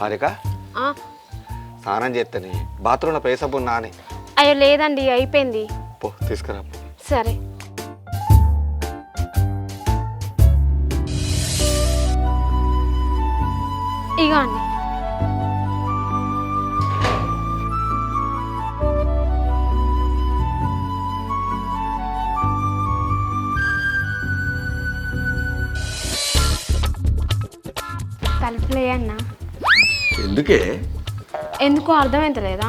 హారిక స్నానం చేస్తాను బాత్రూంలో పేసబ్బు నాని. అయ్యో లేదండి అయిపోయింది. పో తీసుకురా. సరే ఇగో అండి. తలుపులే అన్న. ఎందుకే? ఎందుకో అర్థమైతలేదా?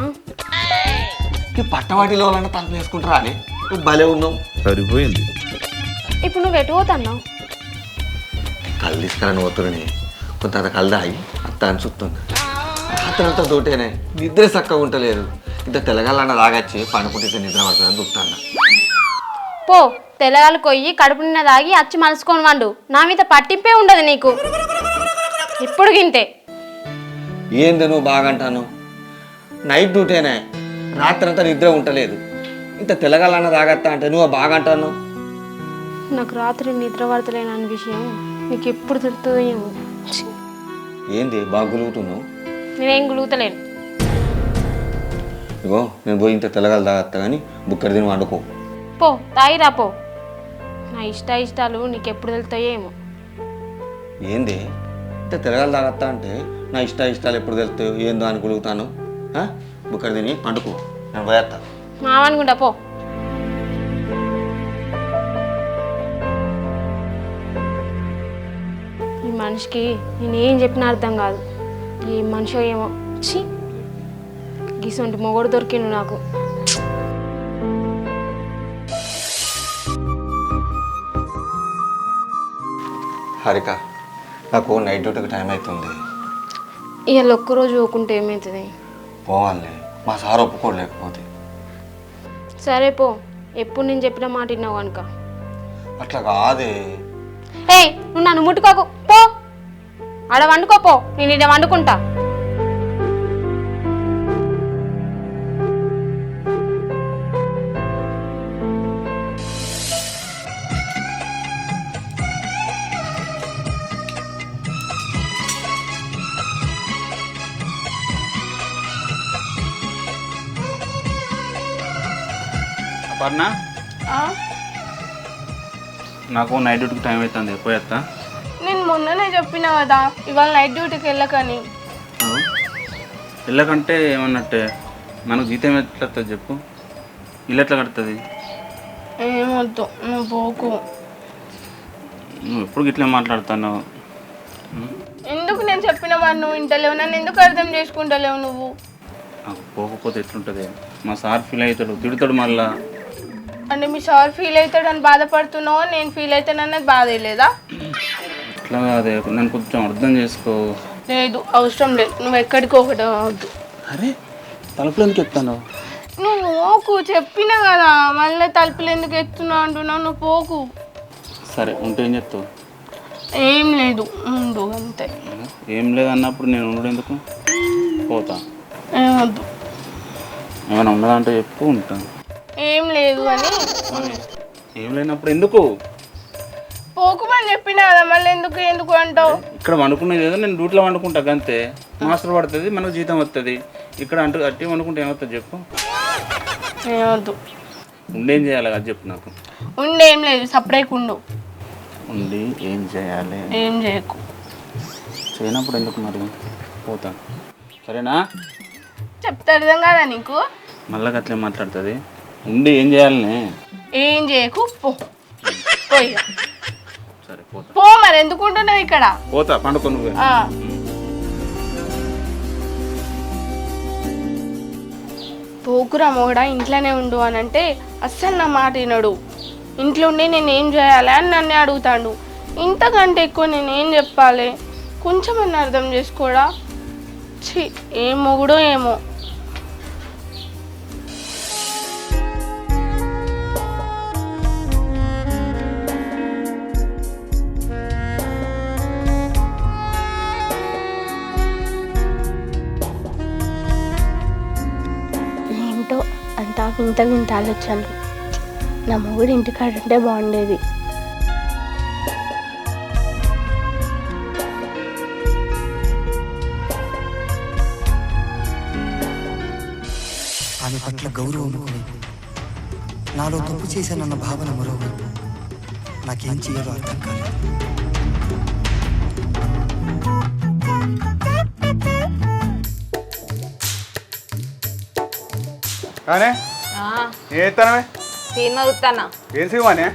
పట్టవాటిలో వాళ్ళంటే తలుపు వేసుకుంటారా అని నువ్వు భలే ఉన్నావు. సరిపోయింది. ఇప్పుడు నువ్వు ఎటు పోతున్నావు? కళ్ళు తీసుకురాని పోతుని కొంత కళ్ళు దాగి అత్త అని చూస్తుంది. రాత్రంతా తోటేనే నిద్ర చక్కగా ఉంటలేదు. ఇంత తెలగాలన్న లాగచ్చి పండుకుంటే నిద్ర పడుతుందని దుక్కుతాను. పో తెల్లగాలు కొయ్యి కడుపు నిన్న దాగి అచ్చి మలుసుకొని వండు. నా మీద పట్టింపే ఉండదు నీకు. ఇప్పుడు గింతే. ఏంది నువ్వు బాగంటాను? నైట్ డ్యూటీనే రాత్రంతా నిద్ర ఉంటలేదు. ఇంత తెలగాలన్న తాగత్తా అంటే నువ్వు బాగంటాను. నాకు రాత్రి నిద్ర పడతలేను అన్న విషయం నీకు ఎప్పుడు తెలుస్తుందో ఏమో. ఏంది బాగా గులుగుతున్నావు? నేనేం గులుగుతలేను. ఇగో నేను పోయి ఇంత తెలగాలు తాగత్తా కానీ బుక్కడి తిని వండుకో. పో తాగిరా పో. నా ఇష్టాలు నీకు ఎప్పుడు తెలుస్తాయో ఏమో. ఏంది ఇంత తెలగాలు తాగత్తా అంటే నా ఇష్టాలు ఎప్పుడు తెలుస్తాయో ఏందో అని గులుగుతాను. బుక్కడి తిని పండుకో, నేను పోయేస్తా. మావనుకుంటా పో. ఈ మనిషికి నేనేం చెప్పినా అర్థం కాదు. ఏ మనిషో ఏమో. ఛీ గీసంటి మొగడు దొరికిండు నాకు. హారిక నాకు నైట్ డ్యూటీకి టైం అవుతుంది. ఇవాళ ఒక్కరోజు పోకుంటే ఏమవుతుంది? పోవాలి, మా సార్ ఒప్పుకోలేకపోతే. సరే పో. ఎప్పుడు నేను చెప్పిన మాట విన్నావు కనుక. అట్లా కాదే. ఏయ్ నువ్వు నన్ను ముట్టుకోకు పో. ఆడ వండుకోపో, నేను ఇక్కడ వండుకుంటా. అపర్ణ, నాకు నైట్ డ్యూటీకి టైం అవుతుంది. పోయేస్తా. నేను మొన్ననే చెప్పినా కదా ఇవాళ నైట్ డ్యూటీకి వెళ్ళకని. వెళ్ళకంటే ఏమన్నట్టే? మనకు జీతం ఎట్లా వస్తుంది చెప్పు? ఇల్లు ఎట్లా కడుతుంది? ఏమొద్దు నువ్వు పోకు. నువ్వు ఎప్పుడు ఇట్లా మాట్లాడుతున్నావు? ఎందుకు నేను చెప్పిన వాడు నువ్వు వింటలేవు? నన్ను ఎందుకు అర్థం చేసుకుంటలేవు నువ్వు? నాకు పోకపోతే ఎట్లుంటుంది? మా సార్ ఫీల్ అవుతాడు, తిడతాడు మళ్ళా. అంటే మీ సార్ ఫీల్ అవుతాడని బాధపడుతున్నావు, నేను ఫీల్ అవుతానన్నది బాధ లేదా? అట్లా కాదే, నన్ను కొంచెం అర్థం చేసుకో. లేదు అవసరం లేదు, నువ్వు ఎక్కడికి ఒకటి అవద్దు. అరే తలుపులు ఎందుకు ఎత్తాను? నువ్వు పోకు, చెప్పినా కదా మళ్ళీ తలుపులు ఎందుకు ఎత్తున్నావు అంటున్నావు. నువ్వు పోకు. సరే ఉంటే ఏం చెప్తావు? ఏం లేదు ఉండు అంతే. ఏం లేదు అన్నప్పుడు నేను ఉండడు ఎందుకు? పోతా. ఏమొద్దు. ఏమైనా ఉన్నదంటే చెప్పు, ఉంటాను. ఏం లేదు అని. ఏం లేనప్పుడు ఎందుకు? పోకుమని చెప్పినా కదా మళ్ళీ ఎందుకు ఎందుకు అంటావు? ఇక్కడ వండుకునేది ఏదో నేను డ్యూటీలో వండుకుంటా అంతే. మాస్టర్ పడుతుంది, మనకు జీతం వస్తుంది. ఇక్కడ అంటూ అట్టి వండుకుంటే ఏమవుతుంది చెప్పు? ఏమొద్దు. ఉండేం చేయాలి అది చెప్పు నాకు. ఉండేం లేదు, సపరేట్ ఉండు. ఉండి ఏం చేయాలి? ఏం చేయకు. చేయనప్పుడు ఎందుకు మరి? పోతా. సరేనా? చెప్తే అర్థం కాదా నీకు? మళ్ళీ అట్లే మాట్లాడుతుంది. ఉండి ఏం చేయాలనే? ఏం చేయకు, పో. పోయి సరే పోతా. పో. మరి ఎందుకు ఉంటున్నావు ఇక్కడ? పోతా, పండుకో నువ్వే. పోకురా మోడా, ఇంట్లోనే ఉండు అని అంటే అస్సలు నా మాట వినడు. ఇంట్లో ఉండి నేను ఏం చేయాలి అని నన్ను అడుగుతాడు. ఇంతకంటే ఎక్కువ నేను ఏం చెప్పాలి? కొంచెం అన్న అర్థం చేసుకోడా? ఛీ, ఏం మొగుడో ఏమో. ఏంటో అంతా వింత వింత ఆలోచనలు. నా మొగుడు ఇంటికాడ ఉంటే బాగుండేది. ఆమె పట్ల గౌరవం ఒకవైపు, నాలో తప్పు చేశానన్న భావన మరోవైపు. నాకేం చేయాలో అర్థం కాలేదు. కానీ ఏం ఎత్తానవే? సినిమా చూస్తానా ఏం సినిమానే?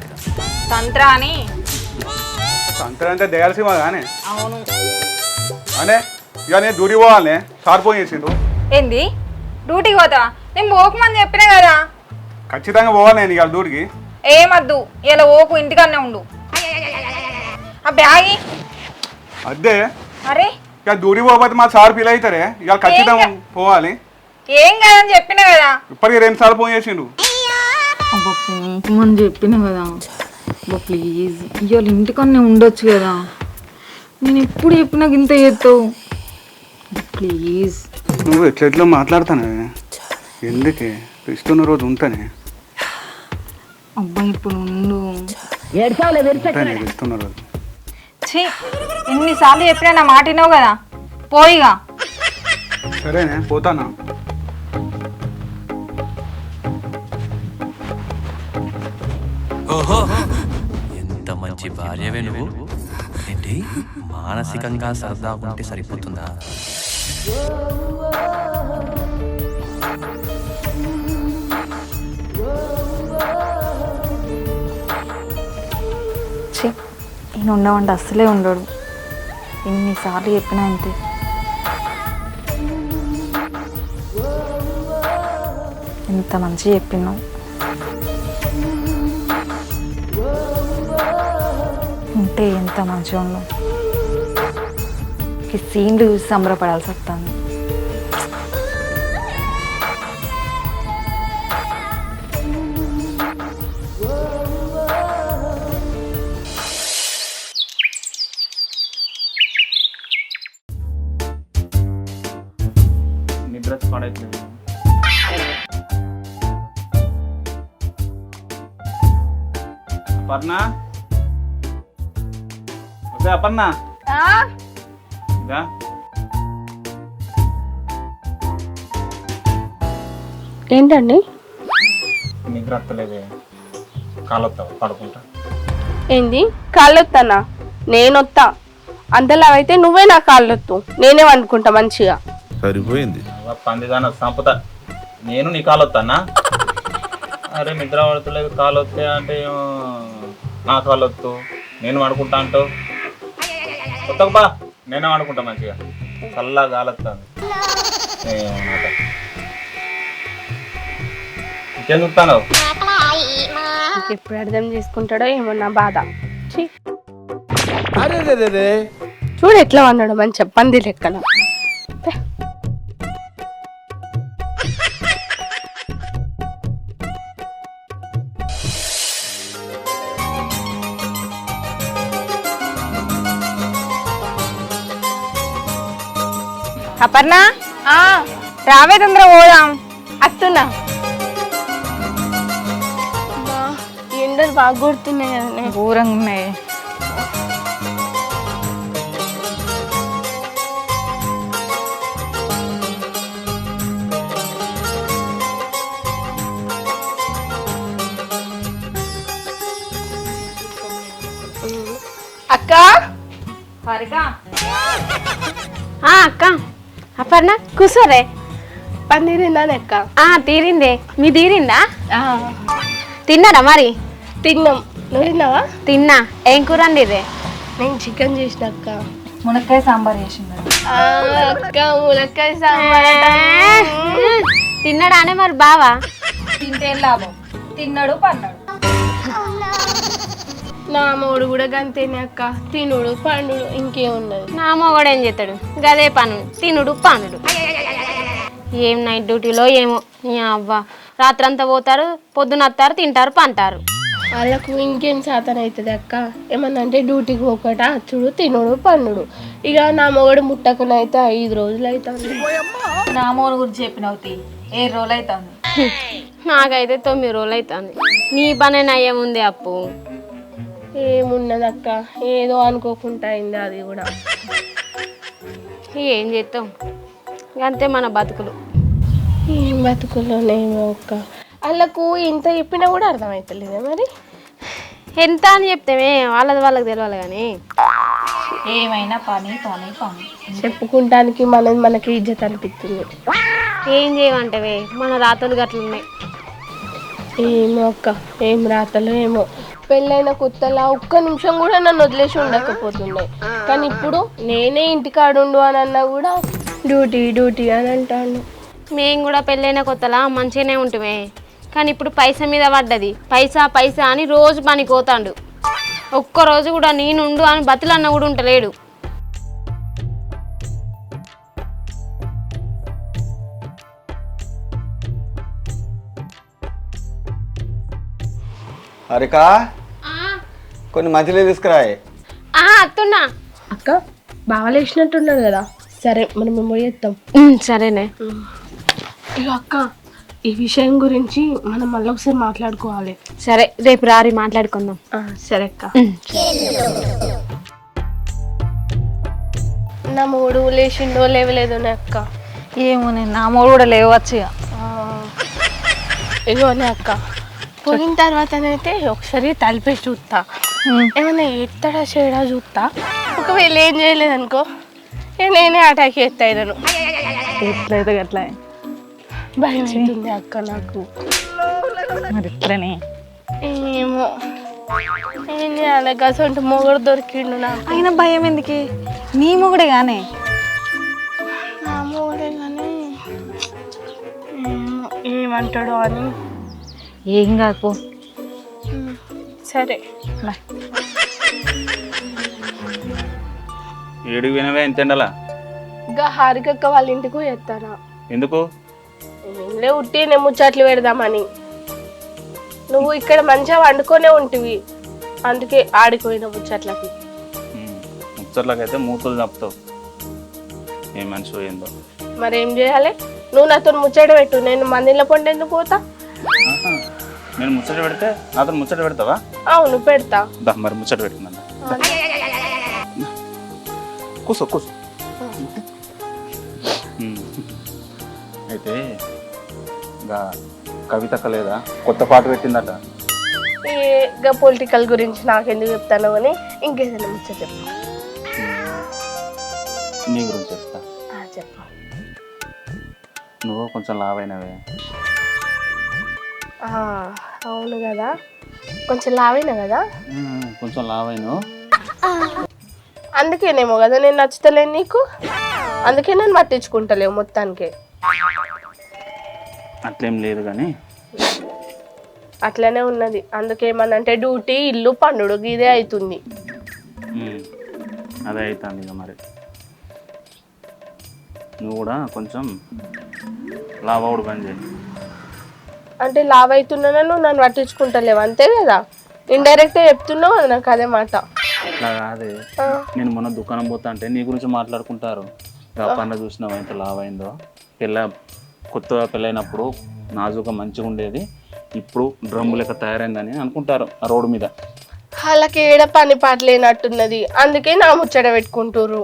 తంత్ర అని. సంతరం అంటే దయాల సినిమా కానీ అవును. అనే ఇక నేను దూరి పోవాలనే సార్ ఫోన్ చేసిండు. ఏంది డ్యూటీకి పోతావా? నేను పోకమని చెప్పినా కదా. ఖచ్చితంగా పోవాలి నేను ఇవాళ దూరికి. ఏమద్దు ఇలా ఓకు ఇంటికన్నా ఉండు. ఆ బ్యాగి అదే అరే ఇక దూరి పోకపోతే మా సార్ ఫీల్ అవుతారే. ఇవాళ ఖచ్చితంగా పోవాలి. ఏం కాదని చెప్పినా కదా. ఇప్పటికి 2 సార్లు ఫోన్ చేసిండు. అబ్బా పోమని చెప్పిన కదా. అబ్బా ప్లీజ్ ఇవాళ ఇంటికన్నా ఉండొచ్చు కదా. నేను ఎప్పుడు చెప్పినా ఇంత చేస్తావు ప్లీజ్. నువ్వు ఎట్లా మాట్లాడతానే? ఎందుకే ఇస్తున్న రోజు ఉంటానే. అబ్బా ఇప్పుడు ఉండు. ఇస్తున్న రోజు ఛీ ఎన్నిసార్లు చెప్పినా నా మాట విన్నావు కదా. పోయిగా. సరేనే పోతానా. ఓహో ఎంత మంచి భార్యవే నువ్వు. ఏంటి మానసికంగా సరదాకుంటే సరిపోతుందా? ఈయన ఉండవంటే అస్సలే ఉండడు. ఎన్నిసార్లు చెప్పినా అంతే. ఎంత మంచి చెప్పినావు. ఉంటే ఎంత మంచిగా ఉన్నావు. ఈ సీన్లు చూసి సంబరపడాల్సి వస్తుంది. నిద్ర పడట్లేదు. అపర్ణ వస్తే అపర్ణ ఇదా ఏంటండి? నిద్ర వస్తలేదే. కాలొస్తావా పడుకుంటా? ఏంది కాళ్ళొత్తానా? నేనొత్తా. అంతలా అయితే నువ్వే నా కాళ్ళొత్తు, నేనే అనుకుంటా మంచిగా. సరిపోయింది. పందిదాన సంపుతా. నేను నీ కాలొస్తానా? అరే నిద్ర పడతలేదు కాలొస్తే అంటే నా కాలొత్తు నేను పడుకుంటా అంటావు. కొత్తకు బా నేనే అనుకుంటా మంచిగా. చల్లగా గాలొస్తాను. ఇంకేం చూస్తాను? ఎప్పుడు అర్థం చేసుకుంటాడో ఏమో నా బాధ. ఛీ. చూడు ఎట్లా అన్నాడు మంచి పంది లెక్కన. అపర్ణ రావే తొందర పోదాం. అత్తున్నా. ఎండలు బాగా కొడుతున్నాయి కదా. ఘోరంగా ఉన్నాయి. అక్క అక్క అపర్ణ కూర్చోరే. పని తీరిందా అక్క? తీరిందే. మీ తీరిందా? తిన్నారా మరి? తిన్నాం. నువ్వు తిన్నావా? తిన్నా. ఏం కూర అండిర్రే? నేను చికెన్ చేసిన అక్క. మునక్కాయ సాంబార్ చేసింది. అక్క ములక్కాయ సాంబార్. తిన్నాడానే మరి బావా? తింటే లాభం. తిన్నాడు పన్నాడు. నా మూడు కూడా గంతేనే అక్క. తినుడు పండుడు ఇంకేమున్నది. నా మొగడు ఏం చేస్తాడు? గదే పను, తినుడు పానుడు. ఏం నైట్ డ్యూటీలో ఏమో. అవ్వ రాత్రంతా పోతారు, పొద్దున వస్తారు, తింటారు, పంటారు. వాళ్ళకు ఇంకేం శాతం అవుతుంది అక్క. ఏమన్నంటే డ్యూటీకి ఒకట అచ్చుడు తినుడు పండుడు. ఇక నా మొగడు ముట్టకనైతే 5 రోజులు అవుతుంది. నా మోరు గురించి చెప్పినవు 7 రోజులు అవుతుంది. నాకైతే 9 రోజులు అవుతుంది. నీ పనే నయ్యముంది అప్పు. ఏమున్నది అక్క, ఏదో అనుకోకుండా అయింది అది కూడా. ఏం చేస్తాం, అంతే మన బతుకులు. ఏం బతుకులోనేమో అక్క. వాళ్ళకు ఇంత చెప్పినా కూడా అర్థమవుతలేదా మరి? ఎంత అని చెప్తేమే వాళ్ళకి తెలియాలి కానీ ఏమైనా పని పని పని. చెప్పుకుంటానికి మనకి ఇజ్జత్ అనిపిస్తుంది. ఏం చేయమంటవే మన రాతలు గట్లున్నాయి. ఏమో అక్క, ఏం రాతలో ఏమో. పెళ్ళైన కొత్తలా ఒక్క నిమిషం కూడా నన్ను వదిలేసి ఉండకపోతున్నాయి. కానీ ఇప్పుడు నేనే ఇంటికాడుండు అని అన్నా కూడా డ్యూటీ డ్యూటీ అని అంటాను. మేము కూడా పెళ్ళైన కొత్తలా మంచిగానే ఉంటుమే, కానీ ఇప్పుడు పైసా మీద పడ్డది. పైసా పైసా అని రోజు పని పోతాండు. ఒక్కరోజు కూడా నేనుండు అని బతులన్న కూడా ఉంటలేడు. హరికా కొన్ని మంచిగా తీసుకురాయి. అత్తున్నా. అక్క బావలేసినట్టున్నాడు కదా, సరే మనం మేము చేస్తాం. సరేనే. ఇక అక్క, ఈ విషయం గురించి మనం మళ్ళీ ఒకసారి మాట్లాడుకోవాలి. సరే రేపు రారి మాట్లాడుకుందాం. సరే అక్క. నా మూడు లేచిండో లేవలేదో అక్క. ఏమో నేను నా మూడు కూడా లేవచ్చు. ఇగోనే అక్క, పోయిన తర్వాతనైతే ఒకసారి తలిపేసి చూస్తా. ఏమన్నా ఎత్తడా చేయడా చూస్తా. ఒకవేళ ఏం చేయలేదనుకో నేనే అటాక్ చేస్తా. ఇదను ఎట్లయితే అట్లా భయం అవుతుంది అక్క నాకు. మరి ఇట్లనే ఏమో ఏం చేయాలి, గసంటు మొగుడు దొరికిండు నాకు. అయినా భయం ఎందుకు? నీ మొగుడే కానీ. నా మొగుడే కానీ ఏమంటాడు అని. ఏం కాదు పో. సరే బాయ్. ఏడుగు వినవే ఎంతెండలా? ఇంకా హారికక్క వాళ్ళ ఇంటికి ఎత్తానా? ఎందుకు? ఏంలే ఉట్టి నేను ముచ్చట్లు పెడదామని. నువ్వు ఇక్కడ మంచిగా వండుకొనే ఉంటివి, అందుకే ఆడిపోయిన ముచ్చట్లకి. ముచ్చట్లకైతే మూతులు తప్పుతావు. ఏ మనిషి పోయిందో. మరేం చేయాలి? నువ్వు నాతో ముచ్చట పెట్టు, నేను మందిలో పండు ఎందుకు పోతా? నేను ముచ్చట పెడితే నాతో ముచ్చట పెడతావా? అవును పెడతా. దా మరి ముచ్చట పెట్టుకున్నా. కూసో కూసో. అయితే ఇంకా కవితక్క లేదా కొత్త పాట పెట్టిందట. ఇంకా పొలిటికల్ గురించి నాకెందుకు చెప్తాను అని ఇంకేదైనా ముచ్చట చెప్తా. నీ గురించి చెప్తా. చెప్ప. నువ్వు కొంచెం లావైనవే. అవును కదా, కొంచెం లావైనా కదా. కొంచెం లావైను. అందుకేనేమో కదా నేను నచ్చుతలేను నీకు. అందుకే నేను పట్టించుకుంటలేవు మొత్తానికి. అట్లేం లేదు కానీ అట్లనే ఉన్నది. అందుకేమనంటే డ్యూటీ ఇల్లు పండుడు ఇదే అవుతుంది. అదే అవుతుంది ఇక. మరి నువ్వు కూడా కొంచెం లావవుడు పని చేయి. అంటే లావ్ అవుతున్నాను నన్ను పట్టించుకుంటలేవు అంతే కదా. ఇండైరెక్ట్గా చెప్తున్నావు కదా నాకు అదే మాట. అట్లా కాదే, నేను మొన్న దుకాణం పోతా అంటే నీ గురించి మాట్లాడుకుంటారు. పండుగ చూసినావు ఎంత లావైందో. కొత్తగా పెళ్ళైనప్పుడు నాజుగా మంచిగా ఉండేది, ఇప్పుడు డ్రమ్ము లెక్క తయారైందని అనుకుంటారు ఆ రోడ్డు మీద. వాళ్ళకి ఏడ పని పాట లేనట్టున్నది, అందుకే నా ముచ్చట పెట్టుకుంటారు.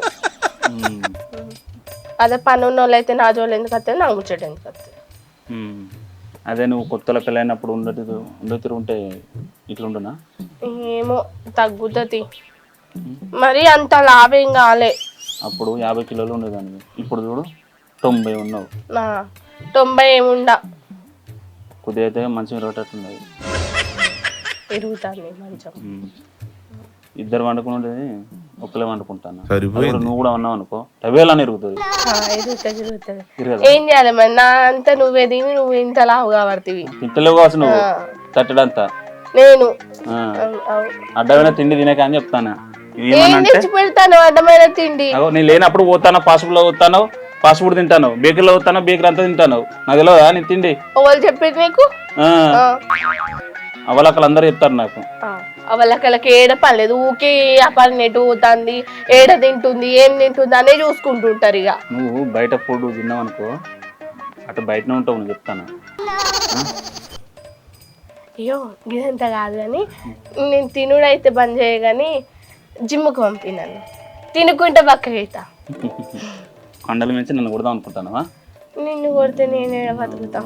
అదే పని ఉన్న వాళ్ళు అయితే నా జోలు ఎందుకు వస్తుంది, నా ముచ్చట ఎందుకు వస్తుంది. అదే నువ్వు కొత్తలో పెళ్ళైనప్పుడు ఉండేది ఉంటే ఇట్లుండునా? ఏమో తగ్గుతుంది. మరి అంత లాభం కాలే. అప్పుడు 50 కిలోలు ఉండేదాన్ని, ఇప్పుడు చూడు 90 ఉన్నావు. 90 ఏముండా, కొద్దిగా అయితే మంచిగా ఇరవటట్టున్నది. ఎరుగుతాను మంచం. ఇద్దరు వండుకుని ఉండేది ఒక్కలే వండుకుంటాను. నువ్వు కూడా ఉన్నావు అనుకో టవేలని ఇరుగుతుంది. ఏం చేయాలి మరి? నా అంతా నువ్వే తిని నువ్వు ఇంత లావు కాబడుతుంది. ఇంతలో కావచ్చు నువ్వు తట్టడంతా. నేను అడ్డమైన తిండి తినే కానీ చెప్తాను. పెడతాను అడ్డమైన తిండి. నేను లేనప్పుడు పోతాను, ఫాస్ట్ ఫుడ్ లో పోతాను, ఫాస్ట్ ఫుడ్ తింటాను, బేకరీలో పోతాను, బేకరీ అంతా తింటాను. నాకు తెలియదా నీ తిండి? వాళ్ళు చెప్పేది నీకు? అవలక్కలు అందరూ చెప్తారు నాకు. అవలక్కలకి ఏడ పర్లేదు, ఊకే ఆ పని ఎటు పోతుంది, ఏడ తింటుంది, ఏం తింటుంది అనే చూసుకుంటుంటారు. ఇక నువ్వు బయట ఫుడ్ తిన్నావు అనుకో, అటు బయటనే ఉంటావు. నేను చెప్తాను. అయ్యో ఇదంతా కాదు కానీ నేను తినుడైతే బంద్ చేయ కానీ జిమ్కి పంపినాను. తినుకుంటే బక్కగా అవుతా. కొండల మించి నన్ను కొడదాం అనుకుంటానవా? నిన్ను కొడితే నేను బతుకుతా.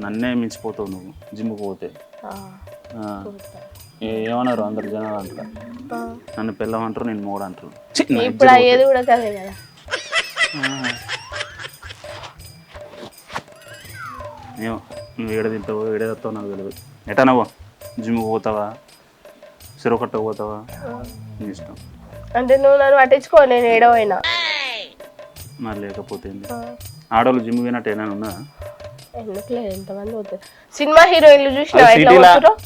నన్నే మించిపోతావు నువ్వు జిమ్కి పోతే. ఏమన్నారు అందరు జనాలు అంటారు, నన్ను పిల్లం అంటారు, నేను మూడు అంటారు. ఇప్పుడు అయ్యేది కూడా కదే కదా. ఏమో నువ్వు ఏడ తింటావు ఏడేస్తావు నాకు తెలియదు. ఎటా నువ్వు జిమ్కి పోతావా చెరువు కట్టకు పోతావా నీ ఇష్టం. అంటే నువ్వు నన్ను పట్టించుకో, నేను ఏడవైనా. మరి లేకపోతే ఆడవాళ్ళు జిమ్ పోయినట్టు ఏమైనా ఉన్నా? ఎందుకులే, ఎంతమంది పోతారు. సినిమా హీరోయిన్లు చూసినా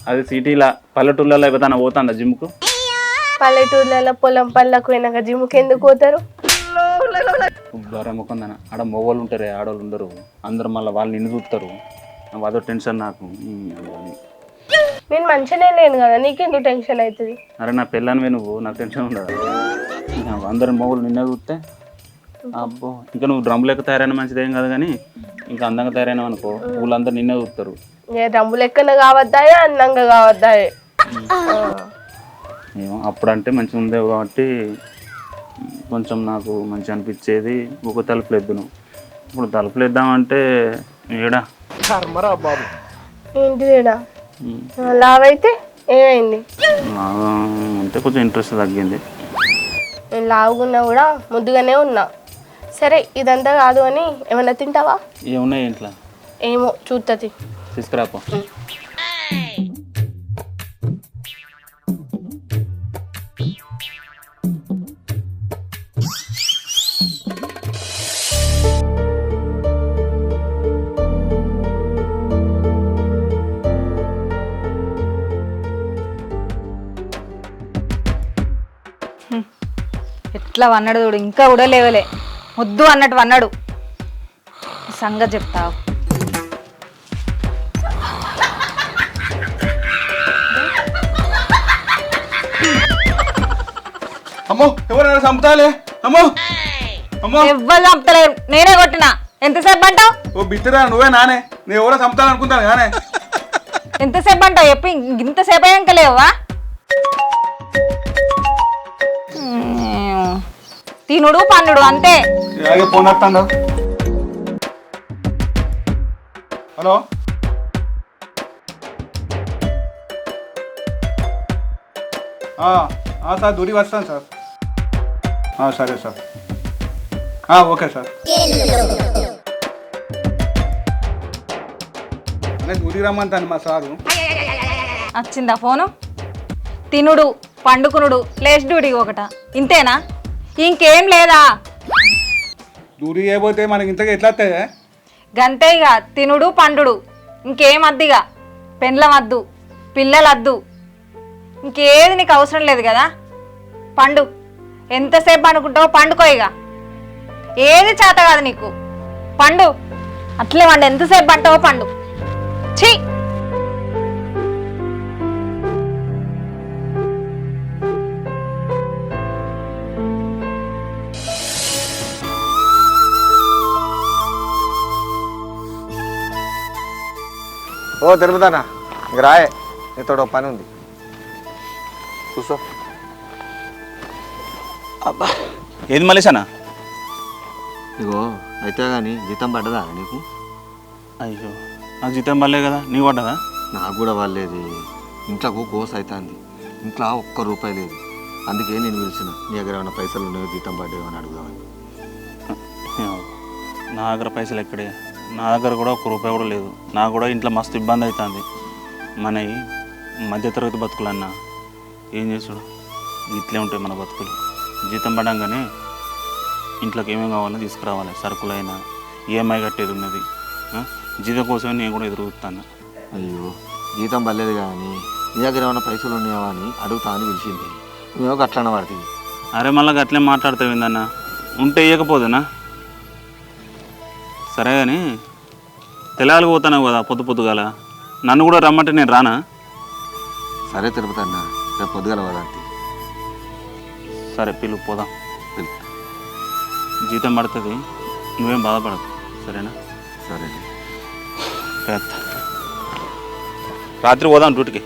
అది సిటీలా పల్లెటూళ్ళలో అయిపోతాను పోతాందా జిమ్కు? పల్లెటూర్లలో పొలం పళ్ళకు పోయినాక జిమ్కి ఎందుకు పోతారు? ముఖందన ఆడ మొగోళ్ళు ఉంటారు, ఆడవాళ్ళు ఉండరు. అందరు మళ్ళీ వాళ్ళు నిన్ను చూస్తారు. అదో టెన్షన్ నాకు. నేను మంచిగానే లేను కదా, నీకెందుకు టెన్షన్ అవుతుంది? అరే నా పెళ్ళనివే నువ్వు, నాకు టెన్షన్ ఉండదు. అందరు మొగోళ్ళు నిన్నే చూస్తే అబ్బో, ఇంకా నువ్వు డ్రమ్ లెక్క తయారైన మంచిదేం కాదు, కానీ ఇంకా అందంగా తయారైనావు అనుకో వాళ్ళందరూ నిన్నే చూస్తారు. డ్రమ్ము లెక్కన కావద్దా, అందంగా కావద్దా? ఏమో అప్పుడంటే మంచిగా ఉండేవి కాబట్టి కొంచెం నాకు మంచిగా అనిపించేది. ఒక తలుపులు ఎద్దును, ఇప్పుడు తలుపులు వేద్దామంటే ఏడా బాబు ఏంటిదేడా లావైతే ఏమైంది? అంటే కొంచెం ఇంట్రెస్ట్ తగ్గింది. నేను లావుగున్నా కూడా ముద్దుగానే ఉన్నా. సరే ఇదంతా కాదు అని ఏమన్నా తింటావా? ఏమున్నాయి ఇంట్లో? ఏమో చూస్తుంది, తీసుకురాపో. ఎట్లా వన్నాడు చూడు, ఇంకా కూడా లేవలే. ముద్దు అన్నట్టు వన్నాడు. సంగతి చెప్తావు. అమ్మో ఎవరైనా చంపుతాలే. అమ్మో అమ్మో ఎవ్వరు చంపుతలేరు, నేనే కొట్టినా. ఎంతసేపు అంటావు? ఓ బిడ్డరా నువ్వే నానే, నేను ఎవరో చంపుతాను కానీ. ఎంతసేపు అంటావు చెప్పి, ఇంతసేపు అయ్యాక లేవా? తినుడు పన్నుడు అంతే. ఫోన్ వస్తాను. హలో సార్ దూరి వస్తాను సార్. సరే సార్, ఓకే సార్. దూరి రమ్మంటాను మా సారు. వచ్చిందా ఫోను? తినుడు పండుకునుడు ప్లేస్ డ్యూటీ ఒకట, ఇంతేనా? ఇంకేం లేదా? దూరి అయిపోతే మనకి ఇంతగా ఎట్లా వస్తాయి? గంతే ఇక తినుడు పండుడు, ఇంకేం అద్దిగా. పెండ్లం వద్దు, పిల్లలు వద్దు, ఇంకేది నీకు అవసరం లేదు కదా. పండు, ఎంతసేపు అనుకుంటావు? పండుకో ఇక. ఏది చేత కాదు నీకు, పండు. అట్లే వండు, ఎంతసేపు పంటావో పండు. ఛీ, ఓ తిరుపతన్నా, ఇంక రాయే, నీతో పని ఉంది, కూర్చో. అబ్బా ఏది మలేషనా? ఇగో అయితే కానీ జీతం పడ్డదా నీకు? అయ్యో నాకు జీతం పడలే కదా, నీకు పడ్డదా? నాకు కూడా వాళ్ళేది. ఇంట్లోకు కోస అవుతుంది, ఇంట్లో ₹1 లేదు. అందుకే నేను పిలిచిన, నీ దగ్గర ఏమైనా పైసలు ఉన్నాయో జీతం పడ్డాయో అని అడుగుదామని. నా దగ్గర పైసలు ఎక్కడే? నా దగ్గర కూడా ₹1 కూడా లేదు. నాకు కూడా ఇంట్లో మస్తు ఇబ్బంది అవుతుంది. మన మధ్యతరగతి బతుకులన్నా ఏం చేసుడు, ఇట్లే ఉంటాయి మన బతుకులు. జీతం పడంగానే ఇంట్లోకి ఏమేమి కావాలో తీసుకురావాలి, సరుకులైనా, ఈఎంఐ కట్టేది ఉన్నది. జీతం కోసమే నేను కూడా ఎదురుగుతాను. అయ్యో జీతం పడలేదు కానీ నీ దగ్గర ఏమైనా పైసలు ఉన్నాయో అని అడుగుతా అని పిలిచింది. నువ్వేమో అట్లా పడుతుంది. అరే మళ్ళీ అట్లే మాట్లాడతావు ఏందన్న? ఉంటే ఇవ్వకపోదేనా? సరే కానీ తెలంగాణకు పోతాను కదా పొద్దు పొద్దుగాల, నన్ను కూడా రమ్మంటే నేను రానా? సరే తిరుపతి అన్న, రేపు పొద్దుగాల వదంతి. సరే పిలు, పోదాం. జీతం పడుతుంది, నువ్వేం బాధపడకు, సరేనా? సరే రాత్రి పోదాం డ్యూటీకి.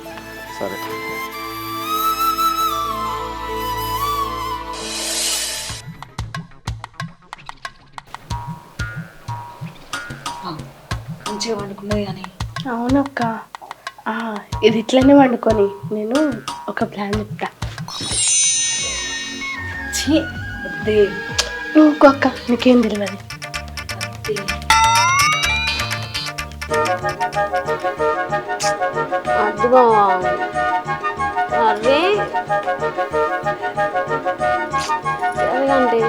సరే. మంచిగా వండుకున్నది కానీ అవునక్క. ఇది ఇట్లనే వండుకొని నేను ఒక ప్లాన్ చెప్తా. వద్దే నువ్వు అక్క, నీకేం తెలియదు. అదిగో అరే ఎలాగంటే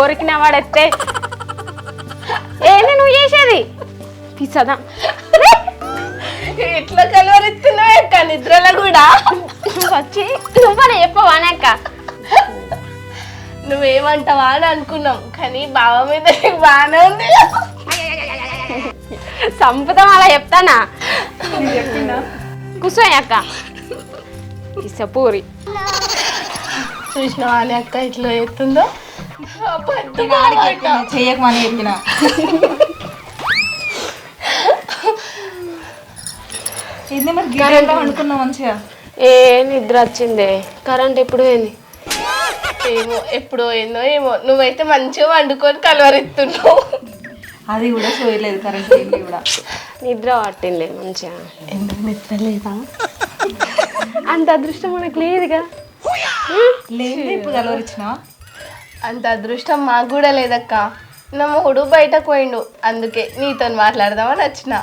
ఊరికి నా వాడెత్తే ఏంది నువ్వు చేసేది తీసదా ఎట్లా కలవరిస్తున్నావు అక్క నిద్రలో కూడా వచ్చి నువ్వనే చెప్పవానే అక్క. నువ్వేమంటావా అని అనుకున్నాం, కానీ బావ మీద బాగానే ఉంది. సంపుతం అలా చెప్తానా కూర్చోయి అక్క. పూరి చూసినావా అని అక్క ఇట్లా ఎత్తుందో. చెయ్యకమని చెప్పిన ఏంది మరి గిన్నెలో వండుకున్నావు మంచిగా. ఏ నిద్ర వచ్చిందే, కరెంట్ ఎప్పుడు పోయింది ఏమో ఎప్పుడో ఏందో ఏమో. నువ్వైతే మంచిగా వండుకొని కలవరిస్తున్నావు. అది కూడా చూయలేదు కరెంట్ కూడా. నిద్ర పట్టింది మంచిగా. ఎందుకు నిద్ర లేదా? అంత అదృష్టం మనకు లేదుగా. లేదు ఇప్పుడు కలవరిచ్చినావా? అంత అదృష్టం మాకు కూడా లేదక్క. నా మొగుడు బయటకు పోయిండు, అందుకే నీతో మాట్లాడదామని వచ్చిన.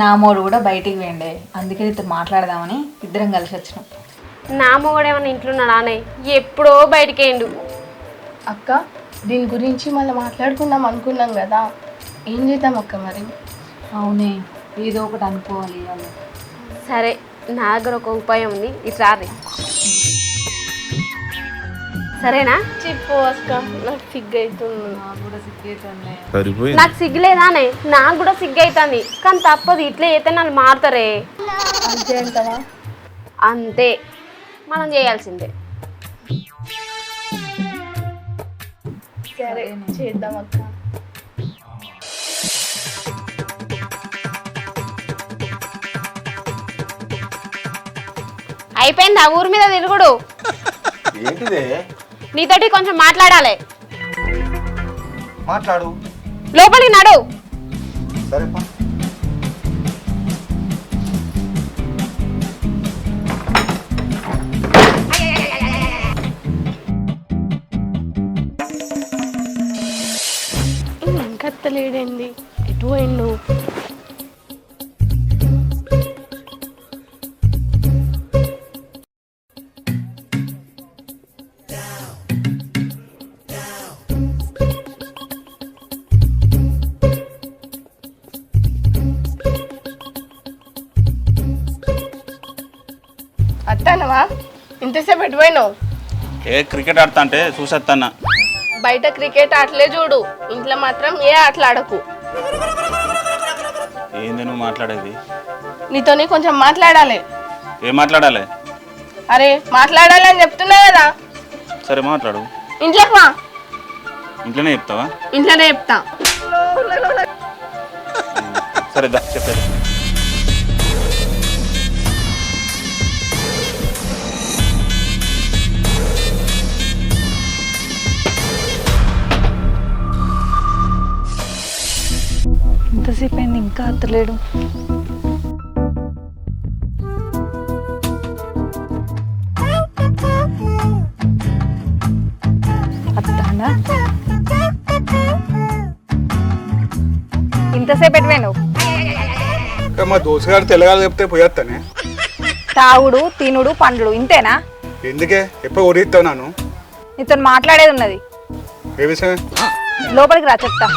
నా మోడు కూడా బయటికి పోయిండే, అందుకే నీతో మాట్లాడదామని ఇద్దరం కలిసి వచ్చినాం. నా మొగుడు ఏమన్నా ఇంట్లో ఉన్నాడానే, ఎప్పుడో బయటికి వేయండు. అక్క దీని గురించి మళ్ళీ మాట్లాడుకుందాం అనుకున్నాం కదా, ఏం చేద్దాం అక్క మరి? అవునే, ఏదో ఒకటి అనుకోవాలి వాళ్ళు. సరే నా దగ్గర ఒక ఉపాయం ఉంది, ఇట్రారి. సరేనా? చెప్పు అక్క, నాకు సిగ్గు అవుతుంది. నాకు కూడా సిగ్గైతుంది. నాకు సిగ్గులేదానే? నాకు కూడా సిగ్గు అవుతుంది, కానీ తప్పదు. ఇట్లా అయితే నన్ను మారుతారే. అంతే అంటావా? అంతే, మనం చేయాల్సిందే. సరే చేద్దాం అక్క. అయిపోయింది ఆ ఊరి మీద తిరుగుడు. ఏంటిదే? నీతోటి కొంచెం మాట్లాడాలి. మాట్లాడు. లోపలికి నడు. సరేపా. ఇంకా లేడేంది, ఎటు పోయిండు? అత్తానవా? ఇంతసేపు ఎటు పోయినావు? క్రికెట్ ఆడుతా అంటే చూసేస్తానా. బయట క్రికెట్ ఆటలే చూడు, ఇంట్లో మాత్రం ఏ ఆటలు ఆడకు. ఏంది నువ్వు మాట్లాడేది? నీతోని కొంచెం మాట్లాడాలి. ఏం మాట్లాడాలి? అరే మాట్లాడాలి అని చెప్తున్నా కదా. సరే మాట్లాడు. ఇంట్లోకి వా. ఇంట్లోనే చెప్తావా? ఇంట్లోనే చెప్తా. సరే దా చెప్పేది. ఎంతసేపు అయింది ఇంకా అత్తలేడు. అత్తాడా? ఇంతసేపు ఎటువే నువ్వు? మా దోశ గారు తెల్లగాలు చెప్తే పోయేస్తానే. తాగుడు తినుడు పండుడు ఇంతేనా? ఎందుకే ఎప్పుడు ఓడిస్తావు నాను? నీతో మాట్లాడేది ఉన్నది. ఏ విషయం? లోపలికి రా చెప్తా.